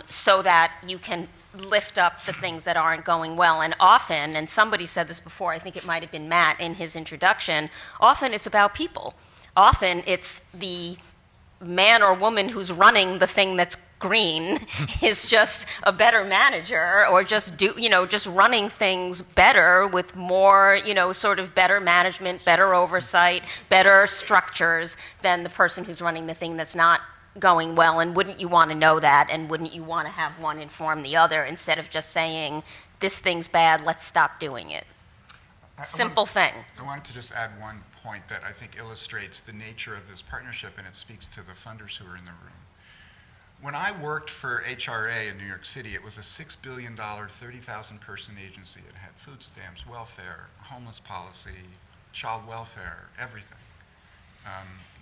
so that you can lift up the things that aren't going well. And often, and somebody said this before, I think it might have been Matt in his introduction, often it's about people. Often it's the man or woman who's running the thing that's green is just a better manager, or just running things better with more, sort of better management, better oversight, better structures than the person who's running the thing that's not going well. And wouldn't you want to know that, and wouldn't you want to have one inform the other instead of just saying, this thing's bad, let's stop doing it? Simple thing. I wanted to just add one point that I think illustrates the nature of this partnership, and it speaks to the funders who are in the room. When I worked for HRA in New York City, it was a $6 billion, 30,000 person agency. It had food stamps, welfare, homeless policy, child welfare, everything,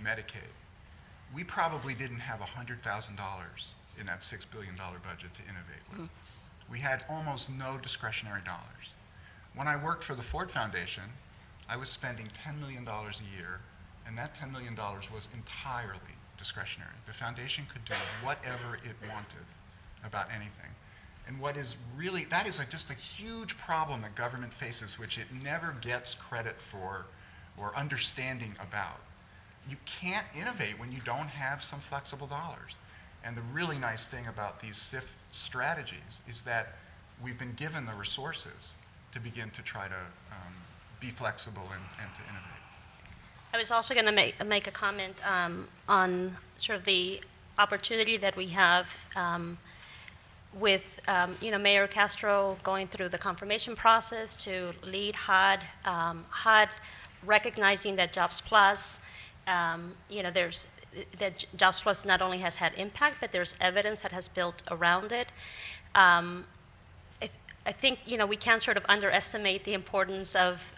Medicaid. We probably didn't have $100,000 in that $6 billion budget to innovate with. We had almost no discretionary dollars. When I worked for the Ford Foundation, I was spending $10 million a year, and that $10 million was entirely discretionary. The foundation could do whatever it wanted about anything. And what is really, that is just a huge problem that government faces, which it never gets credit for or understanding about. You can't innovate when you don't have some flexible dollars. And the really nice thing about these SIF strategies is that we've been given the resources to begin to try to be flexible and to innovate. I was also going to make a comment on sort of the opportunity that we have with Mayor Castro going through the confirmation process to lead HUD, HUD recognizing that Jobs Plus, there's that Jobs Plus not only has had impact, but there's evidence that has built around it. I think we can't sort of underestimate the importance of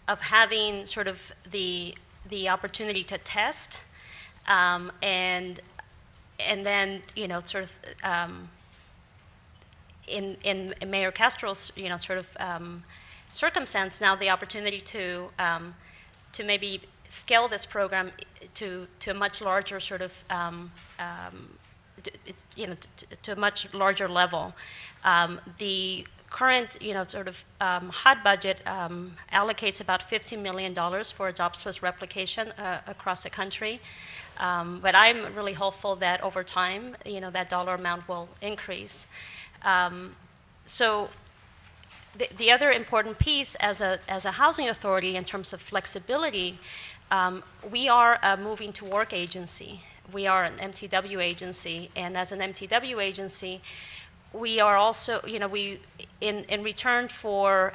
having sort of the opportunity to test, and then sort of in Mayor Castro's sort of circumstance now, the opportunity to maybe scale this program to a much larger sort of to a much larger level. The current, sort of HUD budget allocates about $15 million for a Jobs Plus replication across the country. But I'm really hopeful that over time, that dollar amount will increase. So the other important piece as a housing authority in terms of flexibility, we are a moving to work agency. We are an MTW agency, and as an MTW agency, we are also, we in return for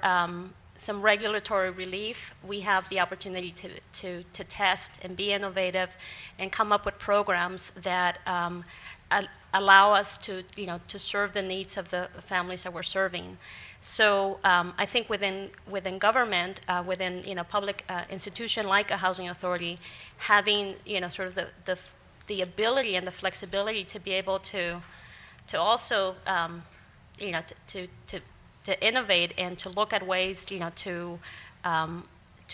some regulatory relief, we have the opportunity to test and be innovative and come up with programs that allow us to serve the needs of the families that we're serving. So I think within government, within public institution like a housing authority, having sort of the ability and the flexibility to be able to also to innovate and to look at ways to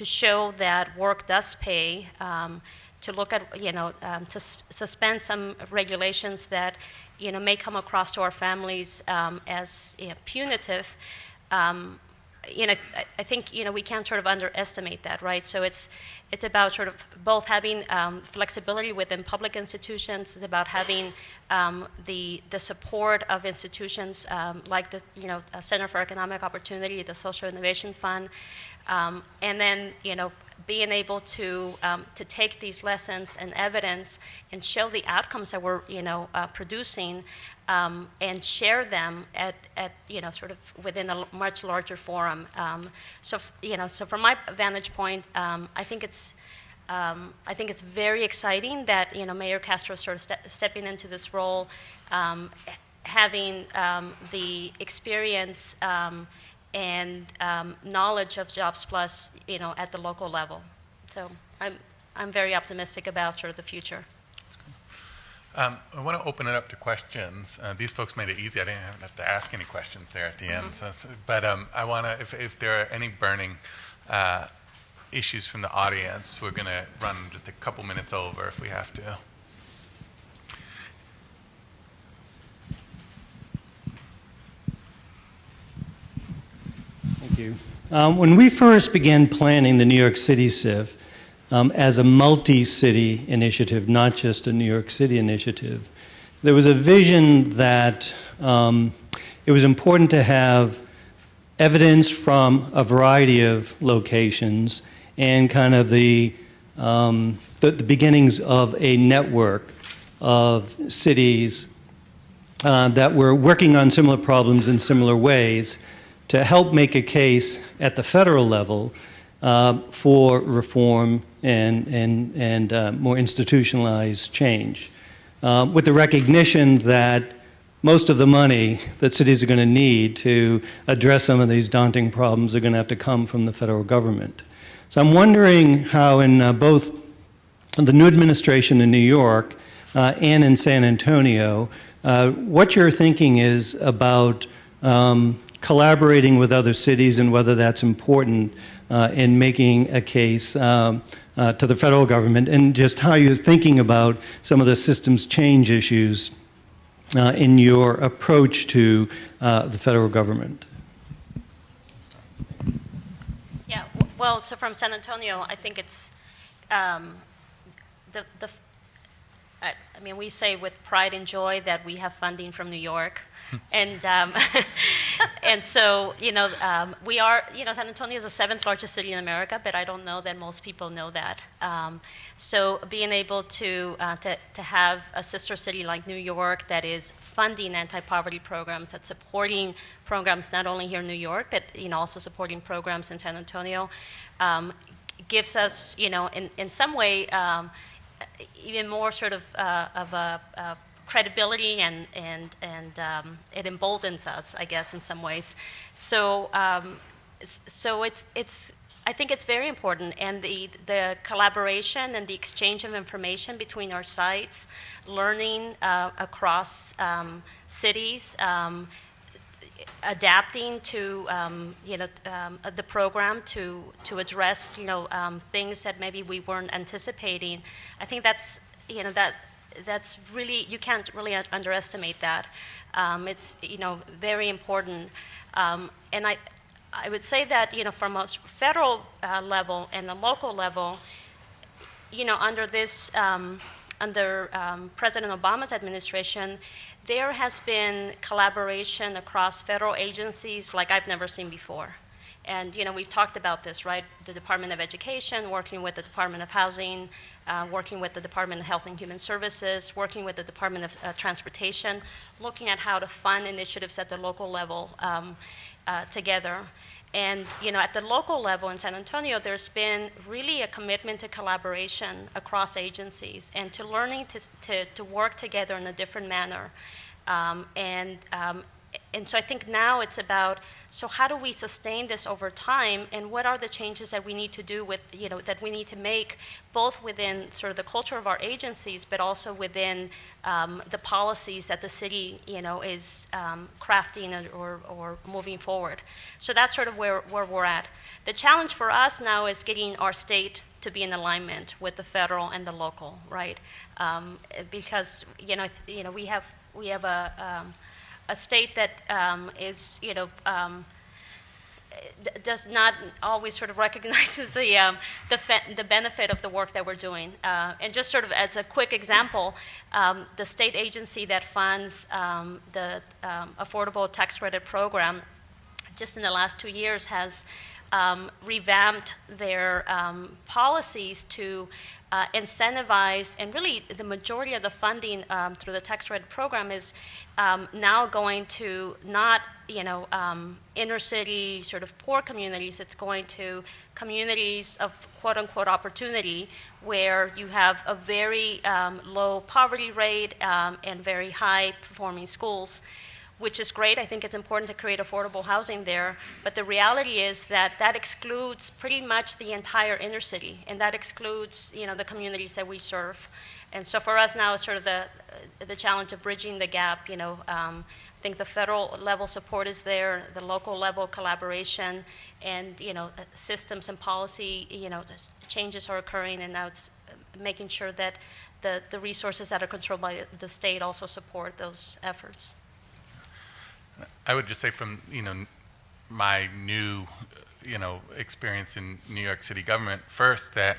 show that work does pay, to look at to suspend some regulations that may come across to our families as punitive. I think we can't sort of underestimate that, right? So it's about sort of both having flexibility within public institutions. It's about having the support of institutions like the Center for Economic Opportunity, the Social Innovation Fund, and then being able to take these lessons and evidence and show the outcomes that we're producing, and share them at sort of within a much larger forum. So from my vantage point, I think it's very exciting that Mayor Castro sort of stepping into this role, having the experience and knowledge of Jobs Plus, at the local level. So I'm very optimistic about sort of the future. I want to open it up to questions. These folks made it easy. I didn't have to ask any questions there at the end. But I want to, if there are any burning issues from the audience, we're going to run just a couple minutes over if we have to. Thank you. When we first began planning the New York City SIF as a multi-city initiative, not just a New York City initiative, there was a vision that it was important to have evidence from a variety of locations and kind of the beginnings of a network of cities that were working on similar problems in similar ways, to help make a case at the federal level for reform and more institutionalized change, with the recognition that most of the money that cities are going to need to address some of these daunting problems are going to have to come from the federal government. So I'm wondering how in both the new administration in New York and in San Antonio, what your thinking is about collaborating with other cities and whether that's important in making a case to the federal government, and just how you're thinking about some of the systems change issues in your approach to the federal government. Yeah, well, so from San Antonio, I think it's I mean, we say with pride and joy that we have funding from New York, and and so we are San Antonio is the 7th largest city in America, but I don't know that most people know that. So being able to have a sister city like New York that is funding anti-poverty programs, that's supporting programs not only here in New York, but also supporting programs in San Antonio, gives us in some way. Even more sort of a credibility, and it emboldens us, I guess, in some ways. So it's I think it's very important, and the collaboration and the exchange of information between our sites, learning across cities. Adapting to the program to address things that maybe we weren't anticipating. I think that's that's really, you can't really underestimate that. It's very important, and I would say that from a federal level and the local level, under this under President Obama's administration, there has been collaboration across federal agencies like I've never seen before. And we've talked about this, right? The Department of Education, working with the Department of Housing, working with the Department of Health and Human Services, working with the Department of Transportation, looking at how to fund initiatives at the local level together. And at the local level in San Antonio, there's been really a commitment to collaboration across agencies and to learning to work together in a different manner. And so I think now it's about, so how do we sustain this over time, and what are the changes that we need to do with, that we need to make, both within sort of the culture of our agencies, but also within the policies that the city, is crafting or moving forward. So that's sort of where we're at. The challenge for us now is getting our state to be in alignment with the federal and the local, right? Because we have a state that is, does not always sort of recognizes the benefit of the work that we're doing. And just sort of as a quick example, the state agency that funds the Affordable Tax Credit Program, just in the last 2 years, has revamped their policies to incentivize, and really the majority of the funding through the tax credit program is now going to not inner city sort of poor communities. It's going to communities of quote unquote opportunity, where you have a very low poverty rate and very high performing schools, which is great. I think it's important to create affordable housing there, but the reality is that that excludes pretty much the entire inner city, and that excludes the communities that we serve. And so for us now, it's sort of the challenge of bridging the gap. I think the federal level support is there, the local level collaboration, and systems and policy changes are occurring, and now it's making sure that the resources that are controlled by the state also support those efforts. I would just say from my new experience in New York City government first, that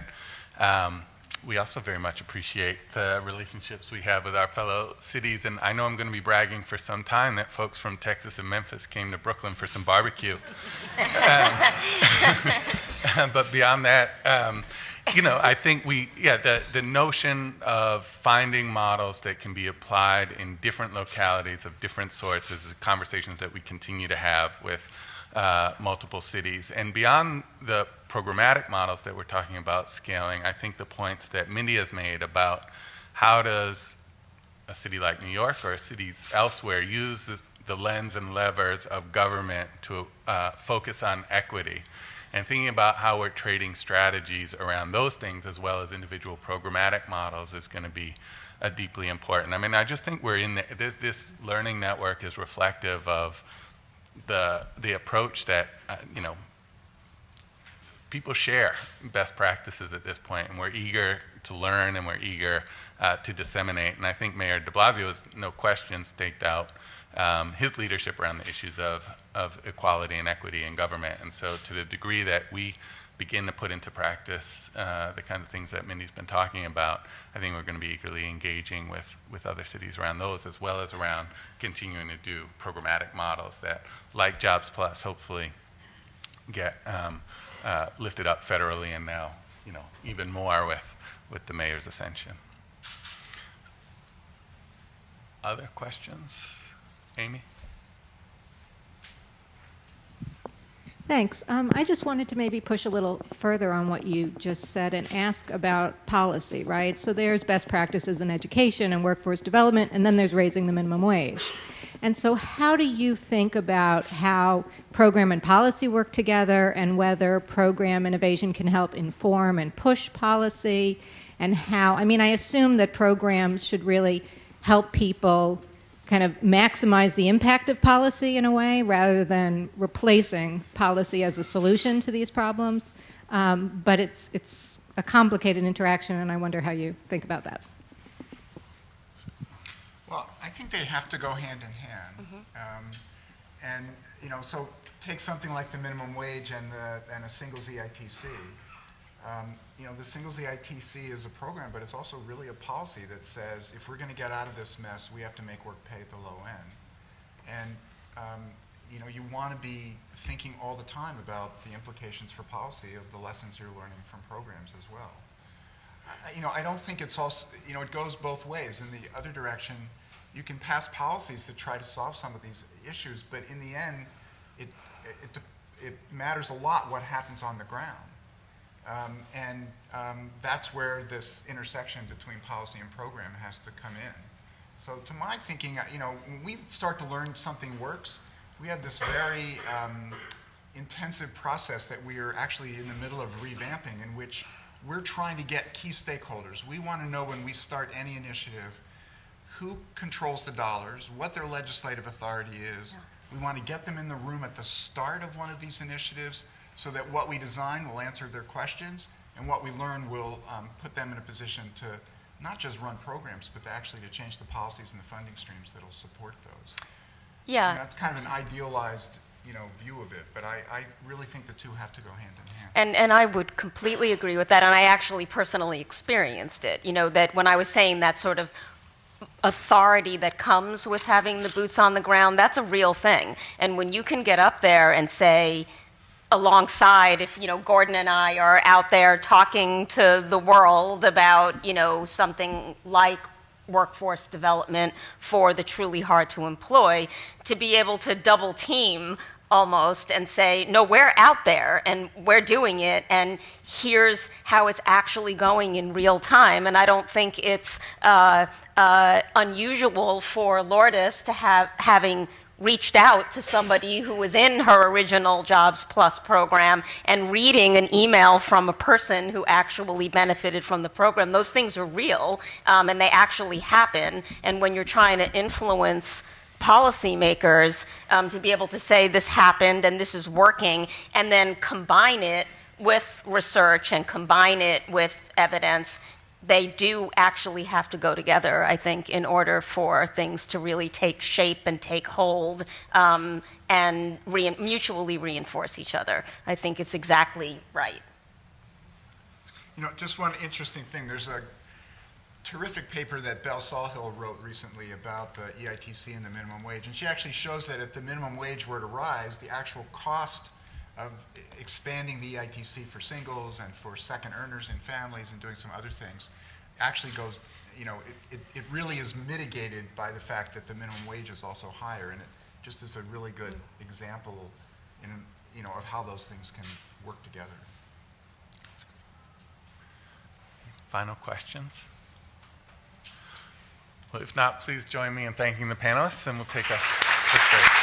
we also very much appreciate the relationships we have with our fellow cities. And I know I'm going to be bragging for some time that folks from Texas and Memphis came to Brooklyn for some barbecue. But beyond that, I think the notion of finding models that can be applied in different localities of different sorts is conversations that we continue to have with multiple cities. And beyond the programmatic models that we're talking about scaling, I think the points that Mindy has made about how does a city like New York or cities elsewhere use the lens and levers of government to focus on equity, and thinking about how we're trading strategies around those things as well as individual programmatic models is going to be deeply important. I mean, I just think we're in this learning network is reflective of the approach that people share best practices at this point, and we're eager to learn and we're eager to disseminate. And I think Mayor de Blasio has no question staked out his leadership around the issues of equality and equity in government. And so to the degree that we begin to put into practice the kind of things that Mindy's been talking about, I think we're going to be eagerly engaging with other cities around those, as well as around continuing to do programmatic models that, like Jobs Plus, hopefully get lifted up federally, and now even more with the mayor's ascension. Other questions? Amy? Thanks. I just wanted to maybe push a little further on what you just said and ask about policy, right? So there's best practices in education and workforce development, and then there's raising the minimum wage. And so how do you think about how program and policy work together, and whether program innovation can help inform and push policy, and how, I mean, I assume that programs should really help people kind of maximize the impact of policy in a way, rather than replacing policy as a solution to these problems. But it's a complicated interaction, and I wonder how you think about that. Well, I think they have to go hand in hand. And so take something like the minimum wage and a singles EITC. The singles EITC is a program, but it's also really a policy that says if we're going to get out of this mess, we have to make work pay at the low end. And you want to be thinking all the time about the implications for policy of the lessons you're learning from programs as well. I don't think it's also, it goes both ways. In the other direction, you can pass policies that try to solve some of these issues, but in the end, it matters a lot what happens on the ground. That's where this intersection between policy and program has to come in. So to my thinking, when we start to learn something works, we have this very intensive process that we are actually in the middle of revamping, in which we're trying to get key stakeholders. We want to know when we start any initiative who controls the dollars, what their legislative authority is. We want to get them in the room at the start of one of these initiatives, so that what we design will answer their questions, and what we learn will put them in a position to not just run programs, but actually to change the policies and the funding streams that will support those. Yeah. And that's kind of an idealized view of it, but I really think the two have to go hand in hand. And I would completely agree with that, and I actually personally experienced it. That when I was saying that sort of authority that comes with having the boots on the ground, that's a real thing. And when you can get up there and say, alongside, if Gordon and I are out there talking to the world about something like workforce development for the truly hard to employ, to be able to double team almost and say, no, we're out there and we're doing it, and here's how it's actually going in real time. And I don't think it's unusual for Lourdes to having reached out to somebody who was in her original Jobs Plus program and reading an email from a person who actually benefited from the program. Those things are real, and they actually happen. And when you're trying to influence policymakers to be able to say this happened and this is working, and then combine it with research and combine it with evidence, they do actually have to go together, I think, in order for things to really take shape and take hold and mutually reinforce each other. I think it's exactly right. Just one interesting thing. There's a terrific paper that Belle Sawhill wrote recently about the EITC and the minimum wage, and she actually shows that if the minimum wage were to rise, the actual cost of expanding the EITC for singles and for second earners in families and doing some other things actually goes, it really is mitigated by the fact that the minimum wage is also higher, and it just is a really good example of how those things can work together. Final questions? Well, if not, please join me in thanking the panelists, and we'll take a quick break.